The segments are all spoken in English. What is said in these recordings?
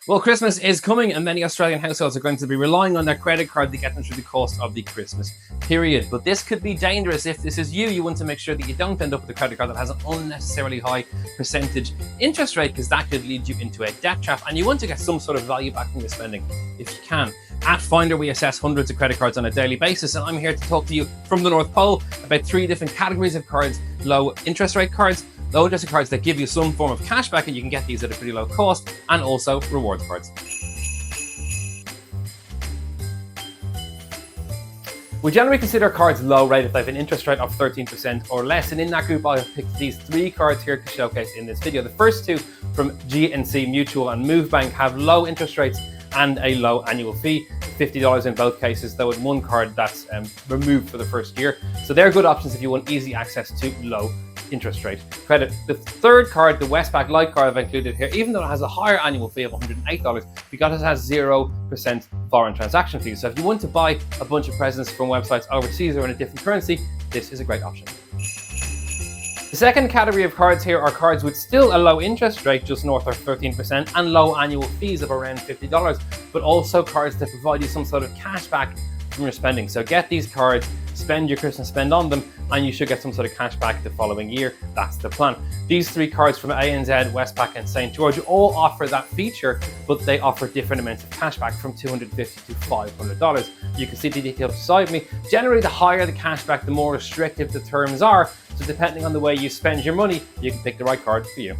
Well, Christmas is coming and many Australian households are going to be relying on their credit card to get them through the cost of the Christmas period. But this could be dangerous. If this is you, you want to make sure that you don't end up with a credit card that has an unnecessarily high percentage interest rate, because that could lead you into a debt trap, and you want to get some sort of value back from your spending if you can. At Finder, we assess hundreds of credit cards on a daily basis, and I'm here to talk to you from the North Pole about 3 different categories of cards: low interest rate cards, low interest rate cards that give you some form of cashback, and you can get these at a pretty low cost, and also rewards cards. We generally consider cards low rate if they have an interest rate of 13% or less, and in that group I have picked these 3 cards here to showcase in this video. The first 2 from GNC Mutual and Move Bank have low interest rates and a low annual fee, $50 in both cases, though in one card that's removed for the first year. So they're good options if you want easy access to low interest rate credit. The third card, the Westpac Lite card, I've included here, even though it has a higher annual fee of $108, because it has 0% foreign transaction fees. So if you want to buy a bunch of presents from websites overseas or in a different currency, this is a great option. The second category of cards here are cards with still a low interest rate, just north of 13%, and low annual fees of around $50, but also cards that provide you some sort of cash back from your spending. So get these cards, spend your Christmas spend on them, and you should get some sort of cash back the following year. That's the plan. These 3 cards from ANZ, Westpac and St. George all offer that feature, but they offer different amounts of cash back from $250 to $500. You can see the details beside me. Generally, the higher the cash back, the more restrictive the terms are. So depending on the way you spend your money, you can pick the right card for you.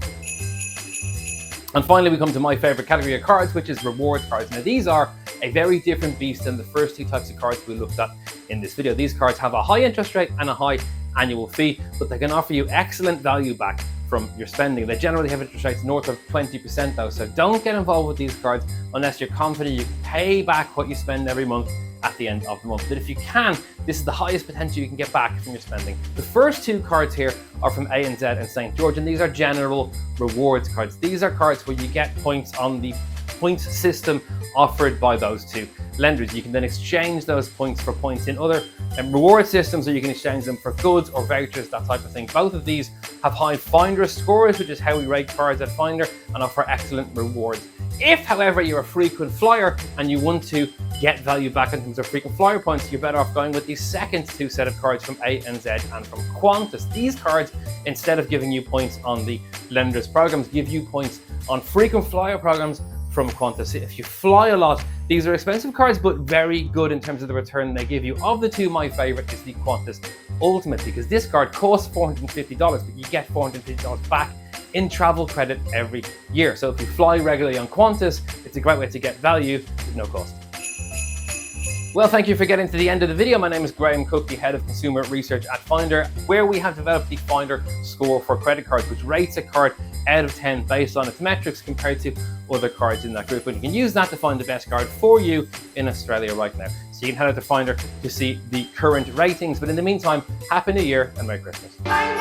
And finally, we come to my favorite category of cards, which is reward cards. Now, these are a very different beast than the first 2 types of cards we looked at in this video. These cards have a high interest rate and a high annual fee, but they can offer you excellent value back from your spending. They generally have interest rates north of 20% though, so don't get involved with these cards unless you're confident you can pay back what you spend every month at the end of the month. But if you can, this is the highest potential you can get back from your spending. The first 2 cards here are from ANZ and St. George, and these are general rewards cards. These are cards where you get points on the points system offered by those 2 lenders. You can then exchange those points for points in other reward systems, or you can exchange them for goods or vouchers, that type of thing. Both of these have high Finder scores, which is how we rate cards at Finder, and offer excellent rewards. If, however, you're a frequent flyer and you want to get value back in terms of frequent flyer points, you're better off going with the second 2 set of cards from ANZ and from Qantas. These cards, instead of giving you points on the lenders programs, give you points on frequent flyer programs from Qantas. If you fly a lot, these are expensive cards, but very good in terms of the return they give you. Of the 2, my favorite is the Qantas Ultimate, because this card costs $450, but you get $450 back in travel credit every year. So if you fly regularly on Qantas, it's a great way to get value with no cost. Well, thank you for getting to the end of the video. My name is Graham Cooke, the Head of Consumer Research at Finder, where we have developed the Finder score for credit cards, which rates a card out of 10 based on its metrics compared to other cards in that group. And you can use that to find the best card for you in Australia right now. So you can head out to Finder to see the current ratings. But in the meantime, Happy New Year and Merry Christmas.